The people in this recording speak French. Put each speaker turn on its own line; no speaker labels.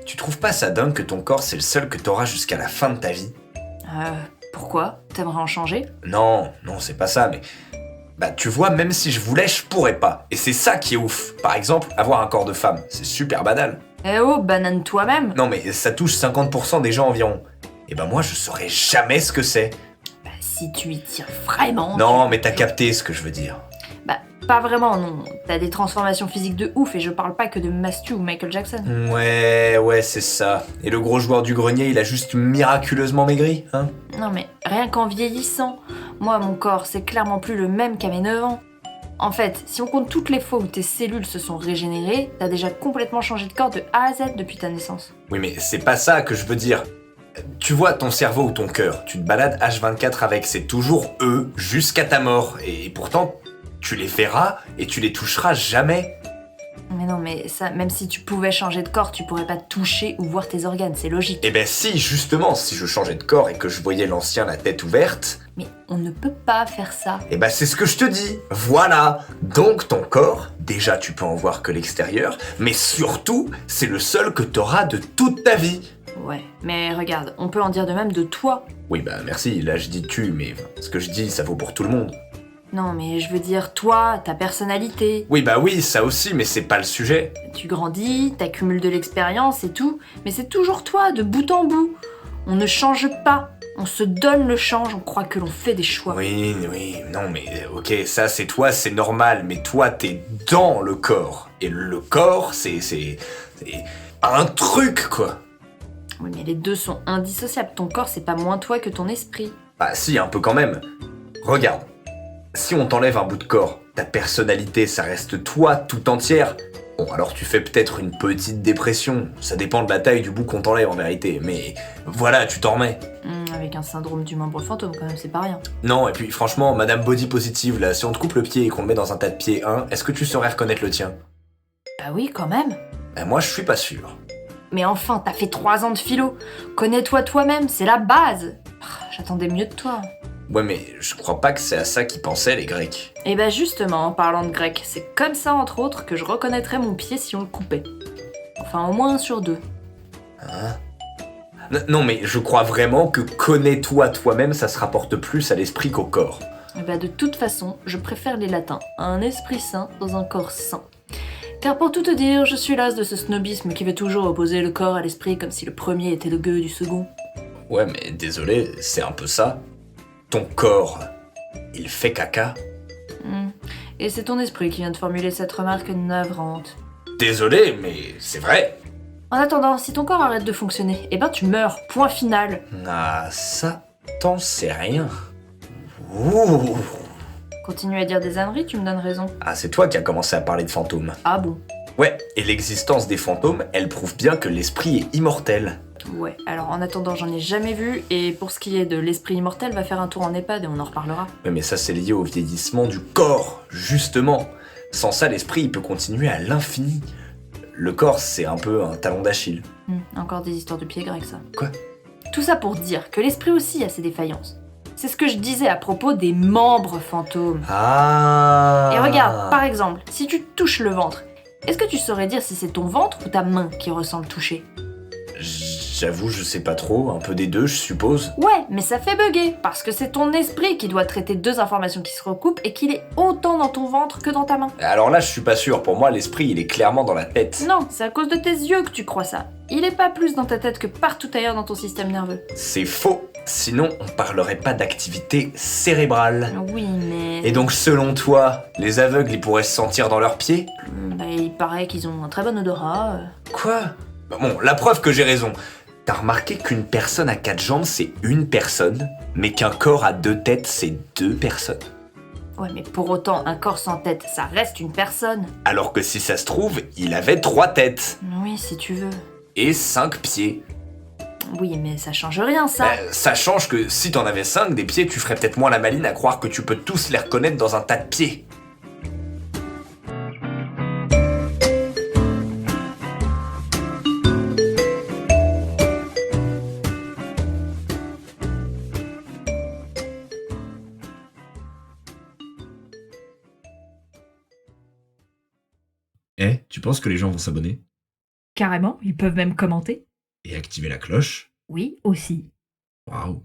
Tu trouves pas ça dingue que ton corps c'est le seul que t'auras jusqu'à la fin de ta vie?
Euh, Pourquoi? T'aimerais en changer?
Non, non, c'est pas ça, mais... Bah tu vois, même si je voulais, je pourrais pas. Et c'est ça qui est ouf. Par exemple, avoir un corps de femme, c'est super banal.
Eh oh, banane toi-même!
Non mais ça touche 50% des gens environ. Et ben moi je saurais jamais ce que c'est.
Bah, si tu y tires vraiment...
Non mais t'as capté ce que je veux dire.
Bah, pas vraiment, non. T'as des transformations physiques de ouf et je parle pas que de Mastu ou Michael Jackson.
Ouais, c'est ça. Et le gros joueur du grenier, il a juste miraculeusement maigri, hein?
Non mais rien qu'en vieillissant, moi mon corps c'est clairement plus le même qu'à mes 9 ans. En fait, si on compte toutes les fois où tes cellules se sont régénérées, t'as déjà complètement changé de corps de A à Z depuis ta naissance.
Oui mais c'est pas ça que je veux dire. Tu vois, ton cerveau ou ton cœur, tu te balades H24 avec, c'est toujours eux jusqu'à ta mort. Et pourtant, tu les verras et tu les toucheras jamais.
Mais non, mais ça, même si tu pouvais changer de corps, tu pourrais pas toucher ou voir tes organes, c'est logique.
Eh ben si, justement, si je changeais de corps et que je voyais l'ancien la tête ouverte,
Mais on ne peut pas faire ça.
eh ben c'est ce que je te dis. Voilà. Donc ton corps, déjà tu peux en voir que l'extérieur, mais surtout, c'est le seul que t'auras de toute ta vie.
Ouais, mais regarde, on peut en dire de même de toi.
Oui bah merci, là je dis tu, mais ce que je dis ça vaut pour tout le monde.
Non, mais je veux dire toi, ta personnalité.
Oui bah oui, ça aussi, mais c'est pas le sujet.
Tu grandis, t'accumules de l'expérience et tout, mais c'est toujours toi, de bout en bout. On ne change pas. On se donne le change, on croit que l'on fait des choix.
Oui, non mais ok, ça c'est toi, c'est normal, mais toi t'es dans le corps. Et le corps, c'est un truc quoi.
Oui, mais les deux sont indissociables. Ton corps, c'est pas moins toi que ton esprit.
Bah si, un peu quand même. Regarde, si on t'enlève un bout de corps, ta personnalité, ça reste toi tout entière. Bon, alors tu fais peut-être une petite dépression, ça dépend de la taille du bout qu'on t'enlève en vérité, mais voilà, tu t'en remets.
Avec un syndrome du membre fantôme, quand même, c'est pas rien.
Non, et puis franchement, Madame Body Positive, là, si on te coupe le pied et qu'on le met dans un tas de pieds, est-ce que tu saurais reconnaître le tien?
Bah oui, quand même.
Ben moi, je suis pas sûr.
Mais enfin, t'as fait 3 ans de philo. Connais-toi toi-même, c'est la base. J'attendais mieux de toi.
Ouais, mais je crois pas que c'est à ça qu'ils pensaient, les Grecs.
Et bah justement, en parlant de grec, c'est comme ça, entre autres, que je reconnaîtrais mon pied si on le coupait. Enfin, au moins 1 sur 2.
Non, mais je crois vraiment que connais-toi toi-même, ça se rapporte plus à l'esprit qu'au corps.
Et bah de toute façon, je préfère les latins à un esprit sain dans un corps sain. Car pour tout te dire, je suis lasse de ce snobisme qui veut toujours opposer le corps à l'esprit comme si le premier était le gueux du second.
Ouais, mais désolé, c'est un peu ça. Ton corps, il fait caca.
Et c'est ton esprit qui vient de formuler cette remarque navrante.
Désolé, mais c'est vrai.
En attendant, si ton corps arrête de fonctionner, eh ben tu meurs, point final.
Ah, ça, t'en sais rien. Ouh.
Continue à dire des âneries, tu me donnes raison.
Ah, c'est toi qui as commencé à parler de fantômes.
Ah bon?
Ouais, et l'existence des fantômes, elle prouve bien que l'esprit est immortel.
Ouais, alors en attendant, j'en ai jamais vu, et pour ce qui est de l'esprit immortel, va faire un tour en EHPAD et on en reparlera.
Ouais, mais ça, c'est lié au vieillissement du corps, justement. Sans ça, l'esprit, il peut continuer à l'infini. Le corps, c'est un peu un talon d'Achille.
Encore des histoires de pieds grecs, ça.
Quoi?
Tout ça pour dire que l'esprit aussi a ses défaillances. C'est ce que je disais à propos des membres fantômes.
Ah.
Et regarde, par exemple, si tu te touches le ventre, est-ce que tu saurais dire si c'est ton ventre ou ta main qui ressent le toucher?
J'avoue, je sais pas trop, un peu des deux, je suppose.
Ouais, mais ça fait bugger, parce que c'est ton esprit qui doit traiter 2 informations qui se recoupent et qu'il est autant dans ton ventre que dans ta main.
Alors là, je suis pas sûr, pour moi, l'esprit, il est clairement dans la tête.
Non, c'est à cause de tes yeux que tu crois ça. Il est pas plus dans ta tête que partout ailleurs dans ton système nerveux.
C'est faux. Sinon, on parlerait pas d'activité cérébrale.
Oui, mais...
Et donc, selon toi, les aveugles, ils pourraient se sentir dans leurs pieds?
Bah, il paraît qu'ils ont un très bon odorat.
Quoi? Bon, la preuve que j'ai raison. T'as remarqué qu'une personne à 4 jambes, c'est une personne, mais qu'un corps à 2 têtes, c'est 2 personnes.
Ouais, mais pour autant, un corps sans tête, ça reste une personne.
Alors que si ça se trouve, il avait 3 têtes.
Oui, si tu veux.
Et 5 pieds.
Oui, mais ça change rien, ça.
Ça change que si t'en avais 5 des pieds, tu ferais peut-être moins la maline à croire que tu peux tous les reconnaître dans un tas de pieds. Tu penses que les gens vont s'abonner?
Carrément, ils peuvent même commenter.
Et activer la cloche.
Oui, aussi.
Waouh.